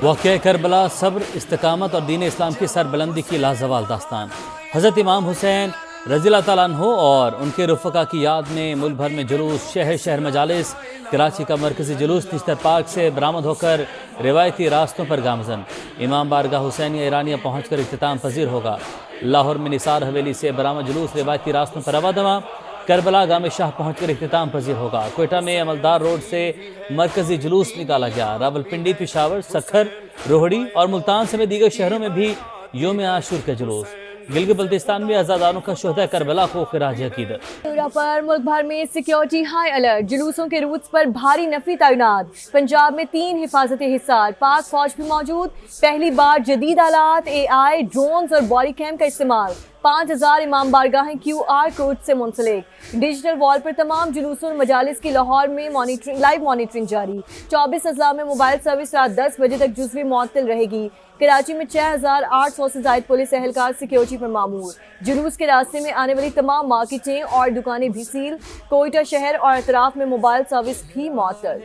واقعہ کربلا صبر، استقامت اور دین اسلام کی سربلندی کی لازوال داستان۔ حضرت امام حسین رضی اللہ تعالیٰ عنہ اور ان کے رفقا کی یاد میں ملک بھر میں جلوس، شہر شہر مجالس۔ کراچی کا مرکزی جلوس نشتر پارک سے برآمد ہو کر روایتی راستوں پر گامزن امام بارگاہ حسینیہ ایرانیہ پہنچ کر اختتام پذیر ہوگا۔ لاہور میں نثار حویلی سے برآمد جلوس روایتی راستوں پر رواں دواں کربلا گام شاہ پہنچ کر اختتام پذیر ہوگا۔ کوئٹہ میں عملدار روڈ سے مرکزی جلوس نکالا گیا۔ راولپنڈی، پشاور، سکھر، روہڑی اور ملتان سمیت دیگر شہروں میں بھی یوم عاشور کا جلوس۔ گلگت بلتستان میں عزاداروں کا شہداء کربلا کو خراج عقیدت۔ پر ملک بھر میں سیکیورٹی ہائی الرٹ، جلوسوں کے روٹس پر بھاری نفری تعینات۔ پنجاب میں 3 حفاظتی حصار، پاک فوج بھی موجود۔ پہلی بار جدید آلات، AI، ڈرونز اور باڈی کیم کا استعمال۔ 5000 امام بارگاہیں QR کوڈ سے منسلک۔ ڈیجیٹل وال پر تمام جلوسوں اور مجالس کی لاہور میں لائیو مانیٹرنگ جاری۔ 24 اضلاع میں موبائل سروس رات 10 بجے تک جزوی معطل رہے گی۔ کراچی میں 6800 سے زائد پولیس اہلکار سیکیورٹی پر مامور۔ جلوس کے راستے میں آنے والی تمام مارکیٹیں اور دکانیں بھی سیل۔ کوئٹہ شہر اور اطراف میں موبائل سروس بھی معطل۔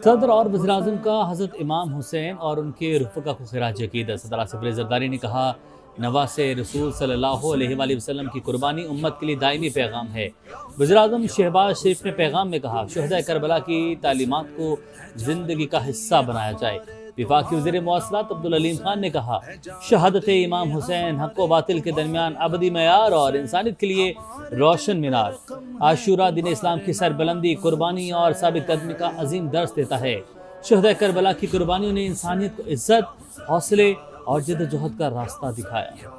صدر اور وزیراعظم کا حضرت امام حسین اور ان کے رفقا کو خراج عقیدت۔ صدر آصف علی زرداری نے کہا، نواسے رسول صلی اللہ علیہ وآلہ وسلم کی قربانی امت کے لیے دائمی پیغام ہے۔ وزیراعظم شہباز شریف نے پیغام میں کہا، شہداء کربلا کی تعلیمات کو زندگی کا حصہ بنایا جائے۔ وفاقی وزیر مواصلات عبدالعلیم خان نے کہا، شہادت امام حسین حق و باطل کے درمیان ابدی معیار اور انسانیت کے لیے روشن مینار۔ عاشورہ دین اسلام کی سربلندی، قربانی اور ثابت قدمی کا عظیم درس دیتا ہے۔ شہداء کربلا کی قربانیوں نے انسانیت کو عزت، حوصلے اور جدوجہد کا راستہ دکھایا۔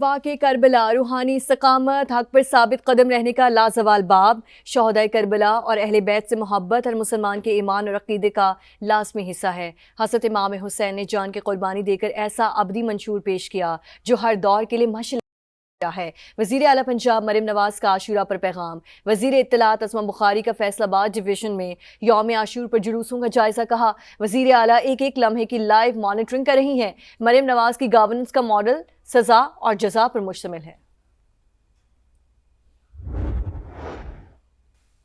واقع کربلا روحانی استقامت، حق پر ثابت قدم رہنے کا لازوال باب۔ شہداء کربلا اور اہل بیت سے محبت ہر مسلمان کے ایمان اور عقیدے کا لازمی حصہ ہے۔ حضرت امام حسین نے جان کی قربانی دے کر ایسا ابدی منشور پیش کیا جو ہر دور کے لیے مشعل ہے۔ وزیر اعلیٰ پنجاب مریم نواز کا عاشورہ پر پیغام۔ وزیر اطلاعات اسما بخاری کا فیصل آباد ڈویژن میں یوم عاشور پر جلوسوں کا جائزہ، کہا وزیر اعلیٰ ایک ایک لمحے کی لائیو مانیٹرنگ کر رہی ہیں۔ مریم نواز کی گورننس کا ماڈل سزا اور جزا پر مشتمل ہے۔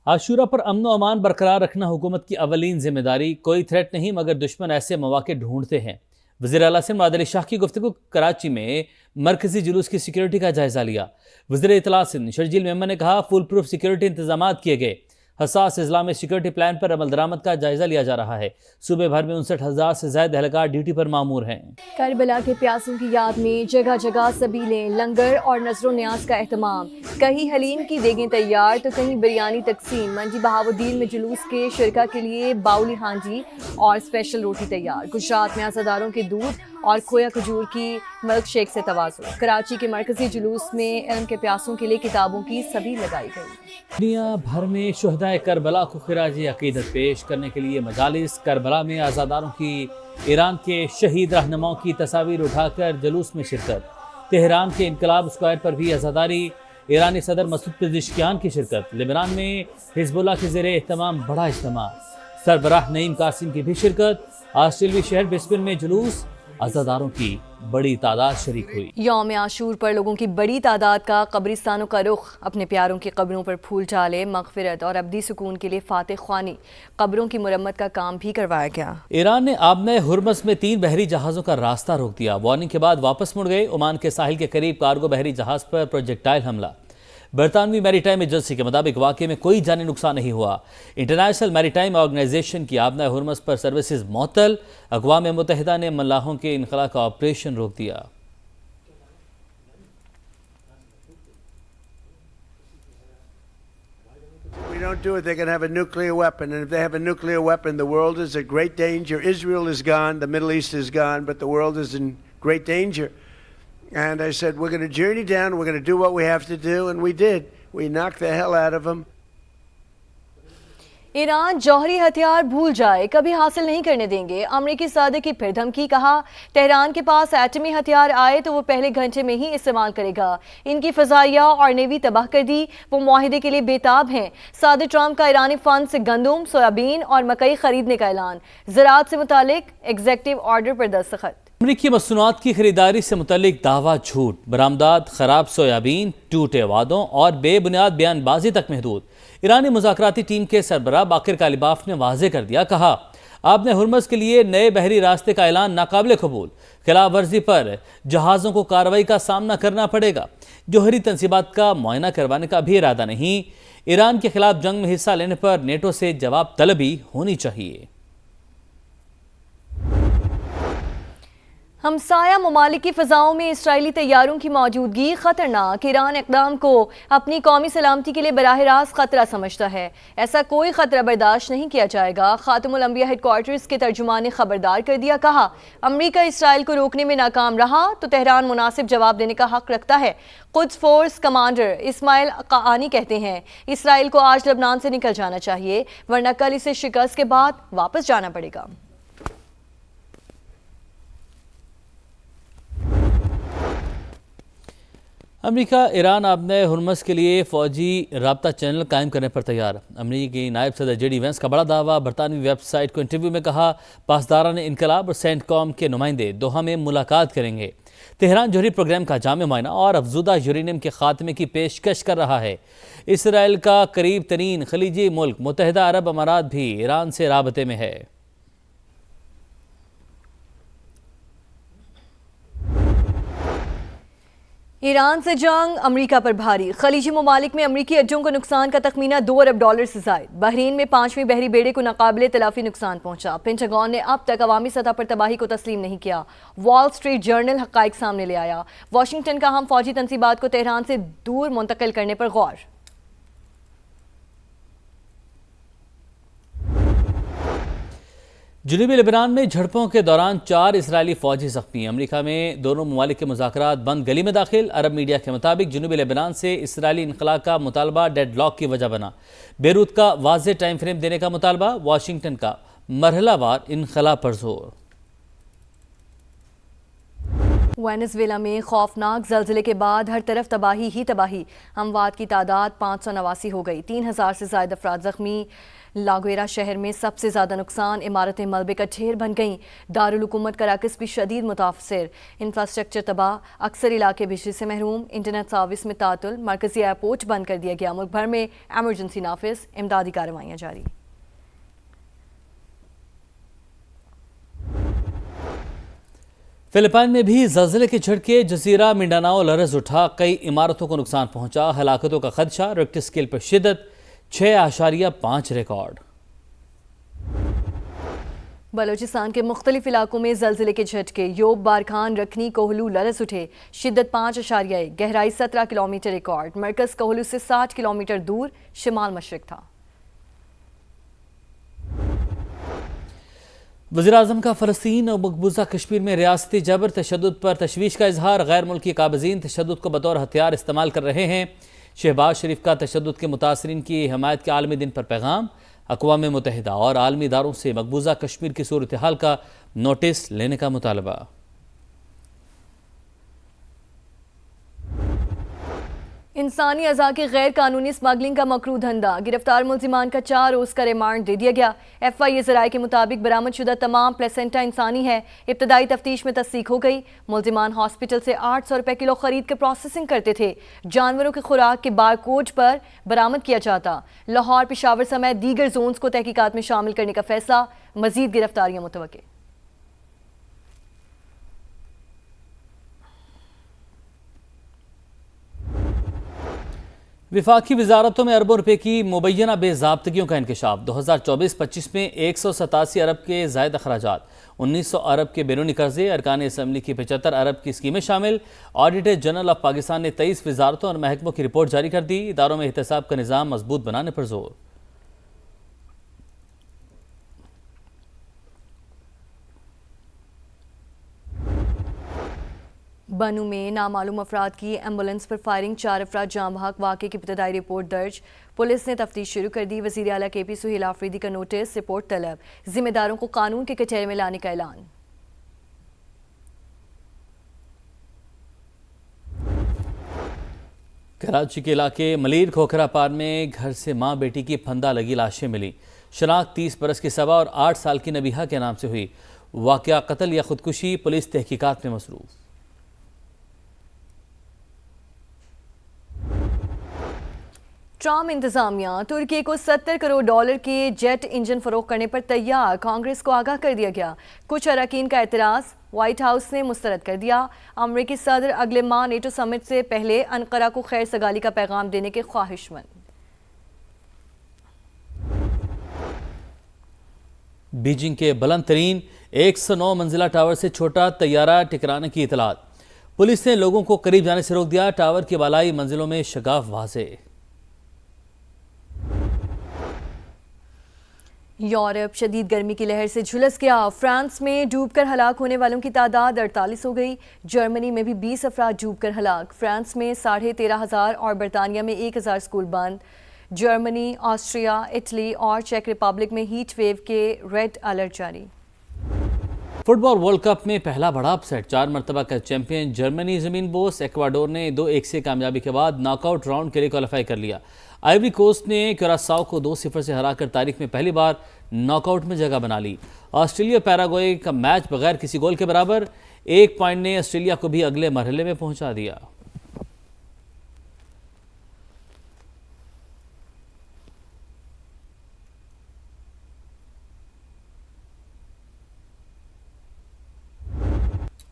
عاشورہ پر امن و امان برقرار رکھنا حکومت کی اولین ذمہ داری۔ کوئی تھریٹ نہیں مگر دشمن ایسے مواقع ڈھونڈتے ہیں۔ وزیر اعلیٰ سندھ معاذ علی شاہ کی گفتگو۔ کراچی میں مرکزی جلوس کی سیکیورٹی کا جائزہ لیا۔ وزیر اطلاعات سندھ شرجیل میمن نے کہا، فول پروف سیکیورٹی انتظامات کیے گئے۔ حساس اضلاع میں سیکیورٹی پلان پر عمل درآمد کا جائزہ لیا جا رہا ہے۔ صوبے بھر میں 59,000 سے زائد اہلکار ڈیوٹی پر مامور ہیں۔ کربلا کے پیاسوں کی یاد میں جگہ جگہ سبیلیں، لنگر اور نذر و نیاز کا اہتمام۔ کہیں حلیم کی دیگیں تیار تو کہیں بریانی تقسیم۔ منڈی بہاؤالدین میں جلوس کے شرکا کے لیے باؤلی ہانڈی اور اسپیشل روٹی تیار۔ گجرات میں عزاداروں کے دودھ اور کھویا کھجور کی ملک شیک سے تواضع۔ کراچی کے مرکزی جلوس میں علم کے پیاسوں کے لیے کتابوں کی سبیل لگائی گئی۔ دنیا بھر میں شہداء کربلا کو خراج عقیدت پیش کرنے کے لیے مجالس۔ کربلا میں عزاداروں کی ایران کے شہید رہنماؤں کی تصاویر اٹھا کر جلوس میں شرکت۔ تہران کے انقلاب اسکوائر پر بھی عزاداری۔ ایرانی صدر مسعود پزشکیان کی شرکت۔ لبنان میں حزب اللہ کے زیر اہتمام بڑا اجتماع، سربراہ نعیم قاسم کی بھی شرکت۔ آسٹریلوی شہر برسبن میں جلوس، عزاداروں کی بڑی تعداد شریک ہوئی۔ یوم عاشور پر لوگوں کی بڑی تعداد کا قبرستانوں کا رخ۔ اپنے پیاروں کی قبروں پر پھول ڈالے، مغفرت اور ابدی سکون کے لیے فاتح خوانی۔ قبروں کی مرمت کا کام بھی کروایا گیا۔ ایران نے آبنہ ہرمز میں 3 بحری جہازوں کا راستہ روک دیا۔ وارننگ کے بعد واپس مڑ گئے۔ عمان کے ساحل کے قریب کارگو بحری جہاز پر پروجیکٹائل حملہ۔ برطانوی میری ٹائم ایجنسی کے مطابق واقعے میں کوئی جانی نقصان نہیں ہوا۔ انٹرنیشنل میری ٹائم آرگنائزیشن کی آبنہ ہرمز پر سروسز معطل۔ اقوام متحدہ نے ملاحوں کے انخلاء کا آپریشن روک دیا۔ We don't do it, they're going to have a nuclear weapon. And if they have a nuclear weapon, the world is in great danger. Israel is gone, the Middle East is gone, but the world is in great danger. And I said, we're going to journey down, we're going to do what we have to do, and we did. We knocked the hell out of them. Iran جوہری ہتھیار بھول جائے، کبھی حاصل نہیں کرنے دیں گے۔ امریکی صدر کی پھر دھمکی، کہا تہران کے پاس ایٹمی ہتھیار آئے تو وہ پہلے گھنٹے میں ہی استعمال کرے گا۔ ان کی فضائیہ اور نیوی تباہ کر دی، وہ معاہدے کے لیے بےتاب ہیں۔ صدر ٹرمپ کا ایرانی فنڈ سے گندم، سویابین اور مکئی خریدنے کا اعلان۔ زراعت سے متعلق ایگزیکٹو آرڈر پر دستخط۔ امریکی مصنوعات کی خریداری سے متعلق دعویٰ جھوٹ، برآمدات خراب سویابین، ٹوٹے وعدوں اور بے بنیاد بیان بازی تک محدود۔ ایرانی مذاکراتی ٹیم کے سربراہ باقر کالیباف نے واضح کر دیا، کہا آپ نے ہرمز کے لیے نئے بحری راستے کا اعلان ناقابل قبول، خلاف ورزی پر جہازوں کو کارروائی کا سامنا کرنا پڑے گا، جوہری تنصیبات کا معائنہ کروانے کا بھی ارادہ نہیں، ایران کے خلاف جنگ میں حصہ لینے پر نیٹو سے جواب طلبی ہونی چاہیے۔ ہمسایہ ممالک کی فضاؤں میں اسرائیلی طیاروں کی موجودگی خطرناک، ایران اقدام کو اپنی قومی سلامتی کے لیے براہ راست خطرہ سمجھتا ہے، ایسا کوئی خطرہ برداشت نہیں کیا جائے گا۔ خاتم الانبیاء ہیڈ کوارٹرز کے ترجمان نے خبردار کر دیا، کہا امریکہ اسرائیل کو روکنے میں ناکام رہا تو تہران مناسب جواب دینے کا حق رکھتا ہے۔ قدس فورس کمانڈر اسماعیل قعانی کہتے ہیں اسرائیل کو آج لبنان سے نکل جانا چاہیے ورنہ کل اسے شکست کے بعد واپس جانا پڑے گا۔ امریکہ ایران آبنۂ ہرمز کے لیے فوجی رابطہ چینل قائم کرنے پر تیار۔ امریکی نائب صدر جے ڈی وینس کا بڑا دعویٰ، برطانوی ویب سائٹ کو انٹرویو میں کہا پاسداران انقلاب اور سینٹ کام کے نمائندے دوحہ میں ملاقات کریں گے۔ تہران جوہری پروگرام کا جامع معائنہ اور افزودہ یورینیم کے خاتمے کی پیشکش کر رہا ہے۔ اسرائیل کا قریب ترین خلیجی ملک متحدہ عرب امارات بھی ایران سے رابطے میں ہے۔ ایران سے جنگ امریکہ پر بھاری، خلیجی ممالک میں امریکی اڈوں کو نقصان کا تخمینہ $2 ارب سے زائد۔ بحرین میں 5ویں بحری بیڑے کو ناقابل تلافی نقصان پہنچا، پینٹاگون نے اب تک عوامی سطح پر تباہی کو تسلیم نہیں کیا۔ وال سٹریٹ جرنل حقائق سامنے لے آیا، واشنگٹن کا ہم فوجی تنصیبات کو تہران سے دور منتقل کرنے پر غور۔ جنوبی لبنان میں جھڑپوں کے دوران 4 اسرائیلی فوجی زخمی، امریکہ میں دونوں ممالک کے مذاکرات بند گلی میں داخل۔ عرب میڈیا کے مطابق جنوبی لبنان سے اسرائیلی انخلاء کا مطالبہ ڈیڈ لاک کی وجہ بنا، بیروت کا واضح ٹائم فریم دینے کا مطالبہ، واشنگٹن کا مرحلہ وار انخلاء پر زور۔ وینزویلا میں خوفناک زلزلے کے بعد ہر طرف تباہی ہی تباہی، اموات کی تعداد 589 ہو گئی، 3000 سے زائد افراد زخمی۔ لاگویرا شہر میں سب سے زیادہ نقصان، عمارتیں ملبے کا ڈھیر بن گئیں، دارالحکومت کراکس بھی شدید متاثر، انفراسٹرکچر تباہ، اکثر علاقے بجلی سے محروم، انٹرنیٹ سروس میں تعطل، مرکزی ایئرپورٹ بند کر دیا گیا، ملک بھر میں ایمرجنسی نافذ، امدادی کارروائیاں جاری۔ فلپائن میں بھی زلزلے کے جھٹکے، جزیرہ منڈاناؤ لرز اٹھا، کئی عمارتوں کو نقصان پہنچا، ہلاکتوں کا خدشہ، ریکٹر اسکیل پر شدت 6.5 ریکارڈ۔ بلوچستان کے مختلف علاقوں میں زلزلے کے جھٹکے، یوب، بارکھان، رکھنی، کوہلو لرز اٹھے، شدت 5.1، گہرائی 17 کلومیٹر ریکارڈ، مرکز کوہلو سے 60 کلومیٹر دور شمال مشرق تھا۔ وزیراعظم کا فلسطین اور مقبوضہ کشمیر میں ریاستی جبر تشدد پر تشویش کا اظہار، غیر ملکی قابضین تشدد کو بطور ہتھیار استعمال کر رہے ہیں۔ شہباز شریف کا تشدد کے متاثرین کی حمایت کے عالمی دن پر پیغام، اقوام متحدہ اور عالمی اداروں سے مقبوضہ کشمیر کی صورتحال کا نوٹس لینے کا مطالبہ۔ انسانی اعضاء کی غیر قانونی اسمگلنگ کا مکروہ دھندا، گرفتار ملزمان کا 4 روز کا ریمانڈ دے دیا گیا۔ ایف آئی اے ذرائع کے مطابق برآمد شدہ تمام پلیسنٹا انسانی ہے، ابتدائی تفتیش میں تصدیق ہو گئی۔ ملزمان ہاسپٹل سے 800 روپے کلو خرید کر پروسیسنگ کرتے تھے، جانوروں کی خوراک کے بار کوڈ پر برآمد کیا جاتا۔ لاہور، پشاور سمیت دیگر زونز کو تحقیقات میں شامل کرنے کا فیصلہ، مزید گرفتاریاں متوقع۔ وفاقی وزارتوں میں اربوں روپے کی مبینہ بے ضابطگیوں کا انکشاف، 2024-25 میں 187 ارب کے زائد اخراجات، 1900 ارب کے بیرونی قرضے، ارکان اسمبلی کی 75 ارب کی اسکیمیں شامل۔ آڈیٹر جنرل آف پاکستان نے 23 وزارتوں اور محکموں کی رپورٹ جاری کر دی، اداروں میں احتساب کا نظام مضبوط بنانے پر زور۔ بنو میں نامعلوم افراد کی ایمبولنس پر فائرنگ، 4 افراد جاں بحق، واقعے کی ابتدائی رپورٹ درج، پولیس نے تفتیش شروع کر دی۔ وزیر اعلیٰ کے پی سہیل آفریدی کا نوٹس، رپورٹ طلب، ذمہ داروں کو قانون کے کٹہرے میں لانے کا اعلان۔ کراچی کے علاقے ملیر کھوکھرا پار میں گھر سے ماں بیٹی کی پھندہ لگی لاشیں ملی، شناخت 30 برس کی صبا اور 8 سال کی نبیہہ کے نام سے ہوئی، واقعہ قتل یا خودکشی، پولیس تحقیقات میں مصروف۔ ٹرمپ انتظامیہ ترکی کو $70 کروڑ کے جیٹ انجن فروخت کرنے پر تیار، کانگریس کو آگاہ کر دیا گیا۔ کچھ اراکین کا اعتراض وائٹ ہاؤس نے مسترد کر دیا۔ امریکی صدر اگلے ماہ نیٹو سمٹ سے پہلے انقرہ کو خیر سگالی کا پیغام دینے کے خواہش مند۔ بیجنگ کے بلند ترین 109 منزلہ ٹاور سے چھوٹا طیارہ ٹکرانے کی اطلاعات، پولیس نے لوگوں کو قریب جانے سے روک دیا۔ ٹاور کی بالائی منزلوں میں شگاف واضح۔ یورپ شدید گرمی کی لہر سے جھلس گیا، فرانس میں ڈوب کر ہلاک ہونے والوں کی تعداد 48 ہو گئی، جرمنی میں بھی 20 افراد ڈوب کر ہلاک، فرانس میں 13,500 اور برطانیہ میں 1,000 اسکول بند، جرمنی، آسٹریا، اٹلی اور چیک ریپبلک میں ہیٹ ویو کے ریڈ الرٹ جاری۔ فٹ بال ورلڈ کپ میں پہلا بڑا اپ سیٹ، 4 مرتبہ کا چیمپئن جرمنی زمین بوس ایکواڈور نے 2-1 سے کامیابی کے بعد ناک آؤٹ راؤنڈ کے لیے کوالیفائی کر لیا۔ آئیوری کوسٹ نے کیوراساؤ کو 2-0 سے ہرا کر تاریخ میں پہلی بار ناک آؤٹ میں جگہ بنا لی۔ آسٹریلیا پیراگوئے کا میچ بغیر کسی گول کے برابر، 1 پوائنٹ نے آسٹریلیا کو بھی اگلے مرحلے میں پہنچا دیا۔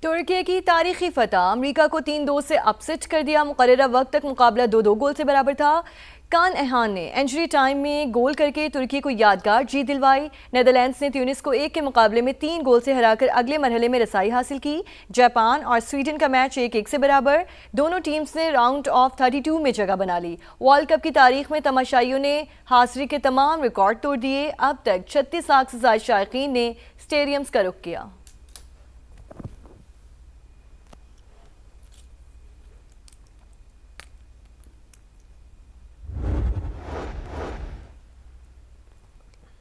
ترکی کی تاریخی فتح، امریکہ کو 3-2 سے اپسٹ کر دیا، مقررہ وقت تک مقابلہ 2-2 گول سے برابر تھا۔ کان ایہان نے انجری ٹائم میں گول کر کے ترکی کو یادگار جیت دلوائی۔ نیدرلینڈز نے تیونس کو 1 کے مقابلے میں 3 گول سے ہرا کر اگلے مرحلے میں رسائی حاصل کی۔ جاپان اور سویڈن کا میچ 1-1 سے برابر، دونوں ٹیمز نے راؤنڈ آف 32 میں جگہ بنا لی۔ ورلڈ کپ کی تاریخ میں تماشائیوں نے حاضری کے تمام ریکارڈ توڑ دیے، اب تک 36 لاکھ سے زائد شائقین نے سٹیڈیمز کا رخ کیا۔